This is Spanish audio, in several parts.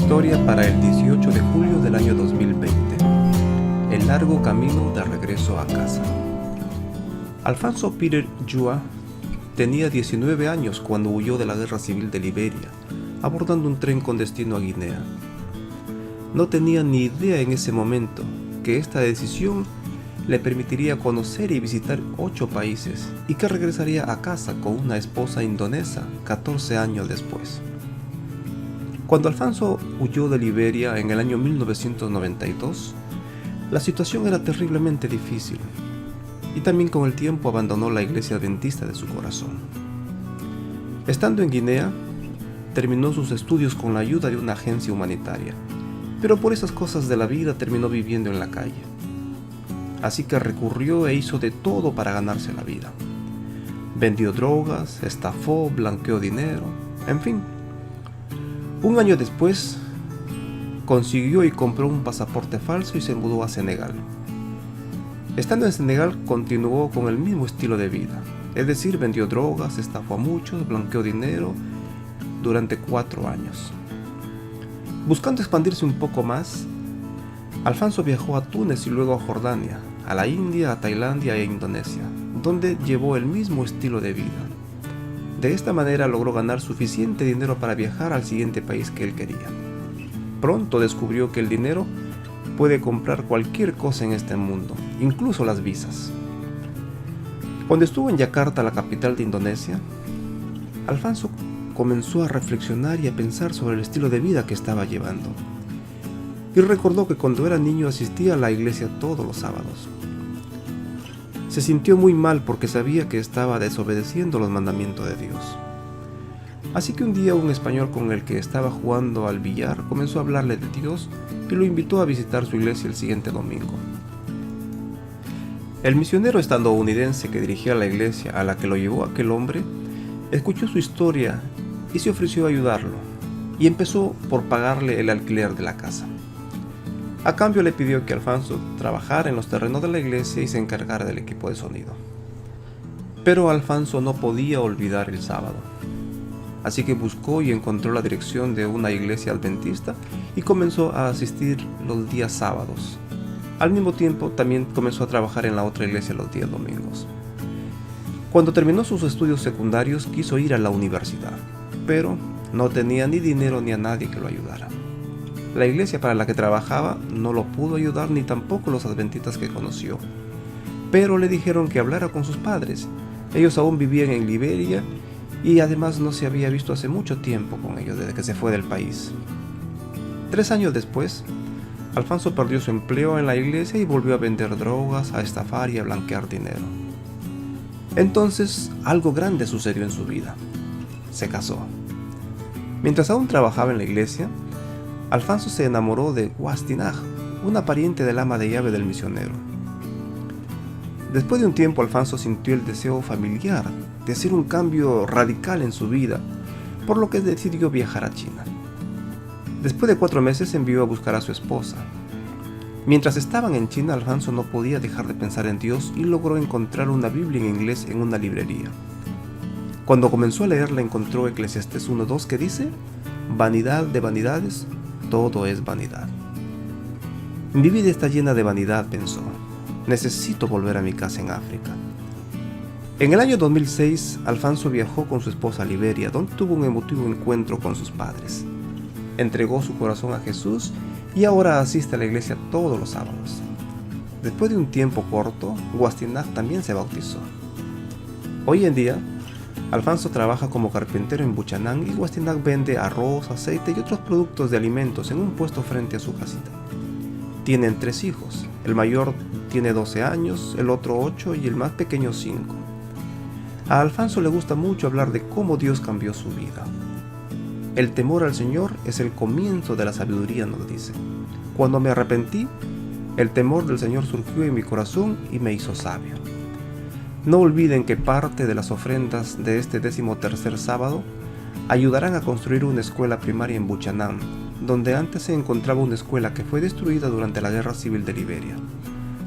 historia para el 18 de julio del año 2020. El largo camino de regreso a casa. Alfonso Peter Yua tenía 19 años cuando huyó de la guerra civil de Liberia, abordando un tren con destino a Guinea. No tenía ni idea en ese momento que esta decisión le permitiría conocer y visitar 8 países y que regresaría a casa con una esposa indonesa 14 años después. Cuando Alfonso huyó de Liberia en el año 1992, la situación era terriblemente difícil y también con el tiempo abandonó la iglesia adventista de su corazón. Estando en Guinea, terminó sus estudios con la ayuda de una agencia humanitaria, pero por esas cosas de la vida terminó viviendo en la calle. Así que recurrió e hizo de todo para ganarse la vida. Vendió drogas, estafó, blanqueó dinero, en fin. Un año después, consiguió y compró un pasaporte falso y se mudó a Senegal. Estando en Senegal, continuó con el mismo estilo de vida, es decir, vendió drogas, estafó a muchos, blanqueó dinero durante 4 años. Buscando expandirse un poco más, Alfonso viajó a Túnez y luego a Jordania, a la India, a Tailandia e Indonesia, donde llevó el mismo estilo de vida. De esta manera logró ganar suficiente dinero para viajar al siguiente país que él quería. Pronto descubrió que el dinero puede comprar cualquier cosa en este mundo, incluso las visas. Cuando estuvo en Yakarta, la capital de Indonesia, Alfonso comenzó a reflexionar y a pensar sobre el estilo de vida que estaba llevando. Y recordó que cuando era niño asistía a la iglesia todos los sábados. Se sintió muy mal porque sabía que estaba desobedeciendo los mandamientos de Dios. Así que un día un español con el que estaba jugando al billar comenzó a hablarle de Dios y lo invitó a visitar su iglesia el siguiente domingo. El misionero estadounidense que dirigía la iglesia a la que lo llevó aquel hombre, escuchó su historia y se ofreció a ayudarlo, y empezó por pagarle el alquiler de la casa. A cambio le pidió que Alfonso trabajara en los terrenos de la iglesia y se encargara del equipo de sonido. Pero Alfonso no podía olvidar el sábado. Así que buscó y encontró la dirección de una iglesia adventista y comenzó a asistir los días sábados. Al mismo tiempo también comenzó a trabajar en la otra iglesia los días domingos. Cuando terminó sus estudios secundarios quiso ir a la universidad, pero no tenía ni dinero ni a nadie que lo ayudara. La iglesia para la que trabajaba no lo pudo ayudar ni tampoco los adventistas que conoció, pero le dijeron que hablara con sus padres. Ellos aún vivían en Liberia y además no se había visto hace mucho tiempo con ellos desde que se fue del país. 3 años después, Alfonso perdió su empleo en la iglesia y volvió a vender drogas, a estafar y a blanquear dinero. Entonces, algo grande sucedió en su vida. Se casó. Mientras aún trabajaba en la iglesia, Alfonso se enamoró de Wastinaj, una pariente del ama de llave del misionero. Después de un tiempo, Alfonso sintió el deseo familiar de hacer un cambio radical en su vida, por lo que decidió viajar a China. Después de 4 meses envió a buscar a su esposa. Mientras estaban en China, Alfonso no podía dejar de pensar en Dios y logró encontrar una Biblia en inglés en una librería. Cuando comenzó a leerla encontró Eclesiastés 1:2 que dice: «Vanidad de vanidades, todo es vanidad». Mi vida está llena de vanidad, pensó. Necesito volver a mi casa en África. En el año 2006, Alfonso viajó con su esposa a Liberia, donde tuvo un emotivo encuentro con sus padres. Entregó su corazón a Jesús y ahora asiste a la iglesia todos los sábados. Después de un tiempo corto, Wastinaj también se bautizó. Hoy en día, Alfonso trabaja como carpintero en Buchanan y Wastinaj vende arroz, aceite y otros productos de alimentos en un puesto frente a su casita. Tienen 3 hijos. El mayor tiene 12 años, el otro 8 y el más pequeño 5. A Alfonso le gusta mucho hablar de cómo Dios cambió su vida. El temor al Señor es el comienzo de la sabiduría, nos dice. Cuando me arrepentí, el temor del Señor surgió en mi corazón y me hizo sabio. No olviden que parte de las ofrendas de este 13º sábado ayudarán a construir una escuela primaria en Buchanan, donde antes se encontraba una escuela que fue destruida durante la Guerra Civil de Liberia.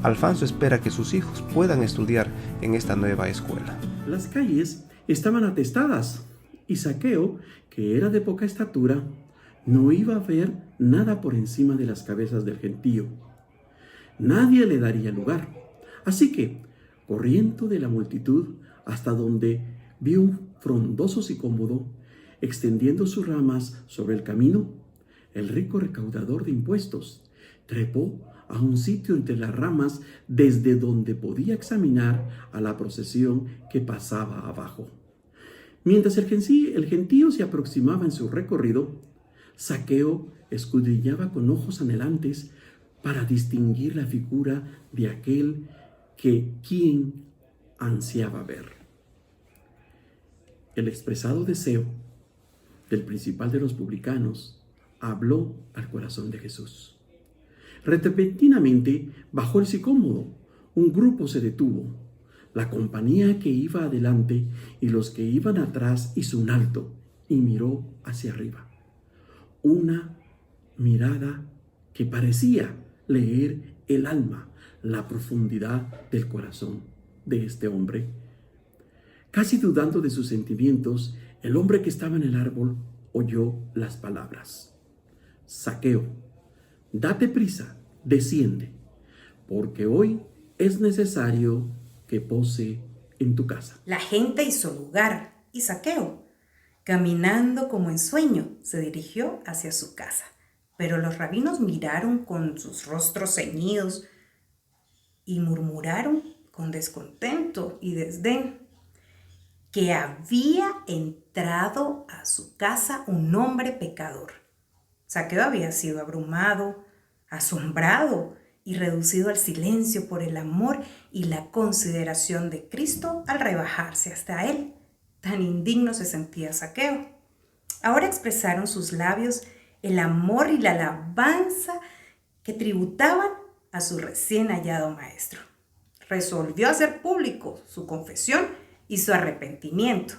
Alfonso espera que sus hijos puedan estudiar en esta nueva escuela. Las calles estaban atestadas y Zaqueo, que era de poca estatura, No iba a ver nada por encima de las cabezas del gentío. Nadie le daría lugar. Así que, corriendo de la multitud hasta donde vio un frondoso sicómoro, extendiendo sus ramas sobre el camino, el rico recaudador de impuestos trepó a un sitio entre las ramas desde donde podía examinar a la procesión que pasaba abajo. Mientras el gentío se aproximaba en su recorrido, Zaqueo escudriñaba con ojos anhelantes para distinguir la figura de aquel quien ansiaba ver. El expresado deseo del principal de los publicanos habló al corazón de Jesús. Repentinamente bajó el sicómoro, un grupo se detuvo. La compañía que iba adelante y los que iban atrás hizo un alto y miró hacia arriba. Una mirada que parecía leer el alma, la profundidad del corazón de este hombre. Casi dudando de sus sentimientos, el hombre que estaba en el árbol oyó las palabras: Zaqueo, date prisa, desciende, porque hoy es necesario que pose en tu casa. La gente hizo lugar y Zaqueo, caminando como en sueño, se dirigió hacia su casa. Pero los rabinos miraron con sus rostros ceñidos y murmuraron con descontento y desdén que había entrado a su casa un hombre pecador. Zaqueo había sido abrumado, asombrado y reducido al silencio por el amor y la consideración de Cristo al rebajarse hasta él. Tan indigno se sentía Zaqueo. Ahora expresaron sus labios el amor y la alabanza que tributaban a su recién hallado maestro. Resolvió hacer público su confesión y su arrepentimiento.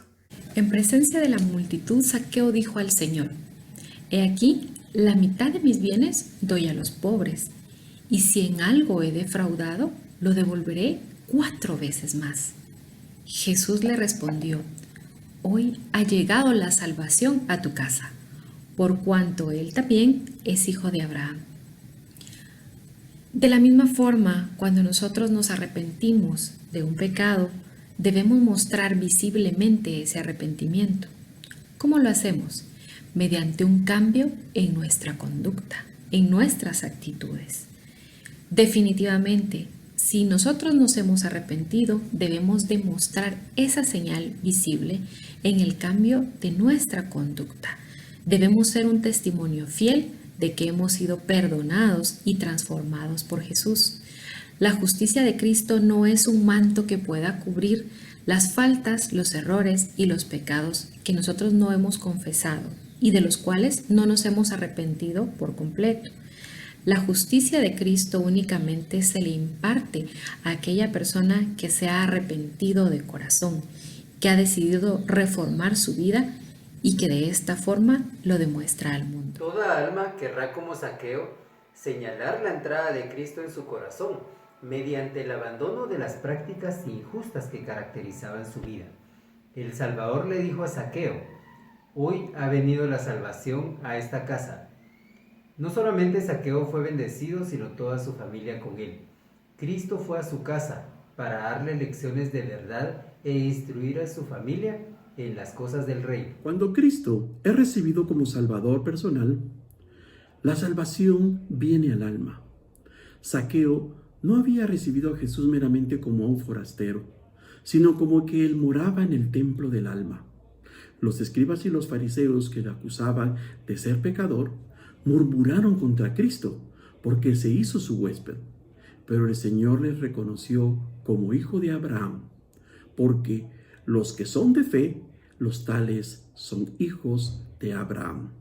En presencia de la multitud, Zaqueo dijo al Señor: He aquí, la mitad de mis bienes doy a los pobres, y si en algo he defraudado, lo devolveré 4 veces más. Jesús le respondió: Hoy ha llegado la salvación a tu casa, por cuanto él también es hijo de Abraham. De la misma forma, cuando nosotros nos arrepentimos de un pecado, debemos mostrar visiblemente ese arrepentimiento. ¿Cómo lo hacemos? Mediante un cambio en nuestra conducta, en nuestras actitudes. Definitivamente, si nosotros nos hemos arrepentido, debemos demostrar esa señal visible en el cambio de nuestra conducta. Debemos ser un testimonio fiel de que hemos sido perdonados y transformados por Jesús. La justicia de Cristo no es un manto que pueda cubrir las faltas, los errores y los pecados que nosotros no hemos confesado y de los cuales no nos hemos arrepentido por completo. La justicia de Cristo únicamente se le imparte a aquella persona que se ha arrepentido de corazón, que ha decidido reformar su vida y que de esta forma lo demuestra al mundo. Toda alma querrá, como Zaqueo, señalar la entrada de Cristo en su corazón mediante el abandono de las prácticas injustas que caracterizaban su vida. El Salvador le dijo a Zaqueo: Hoy ha venido la salvación a esta casa. No solamente Zaqueo fue bendecido, sino toda su familia con él. Cristo fue a su casa para darle lecciones de verdad e instruir a su familia en las cosas del reino. Cuando Cristo es recibido como Salvador personal, la salvación viene al alma. Zaqueo no había recibido a Jesús meramente como a un forastero, sino como que él moraba en el templo del alma. Los escribas y los fariseos que le acusaban de ser pecador murmuraron contra Cristo porque se hizo su huésped. Pero el Señor les reconoció como hijo de Abraham, porque los que son de fe, los tales son hijos de Abraham.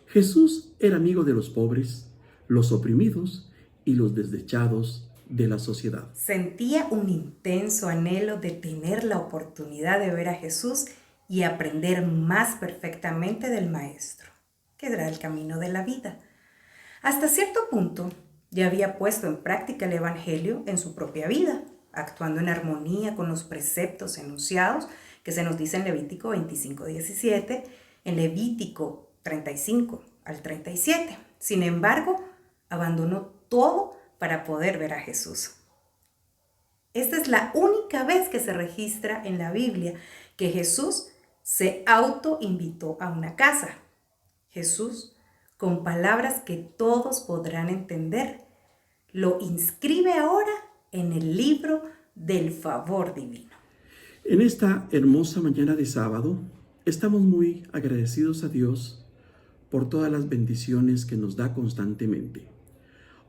Jesús era amigo de los pobres, los oprimidos y los desdechados de la sociedad. Sentía un intenso anhelo de tener la oportunidad de ver a Jesús y aprender más perfectamente del Maestro, que era el camino de la vida. Hasta cierto punto, ya había puesto en práctica el Evangelio en su propia vida, actuando en armonía con los preceptos enunciados que se nos dice en Levítico 25:17, en Levítico 35 al 37. Sin embargo, abandonó todo para poder ver a Jesús. Esta es la única vez que se registra en la Biblia que Jesús se autoinvitó a una casa. Jesús, con palabras que todos podrán entender, lo inscribe ahora en el libro del favor divino. En esta hermosa mañana de sábado, estamos muy agradecidos a Dios por todas las bendiciones que nos da constantemente.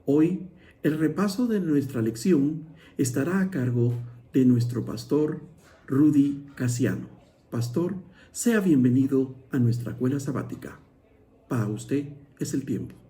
Hoy, el repaso de nuestra lección estará a cargo de nuestro pastor Rudy Casiano. Pastor, sea bienvenido a nuestra escuela sabática. Para usted es el tiempo.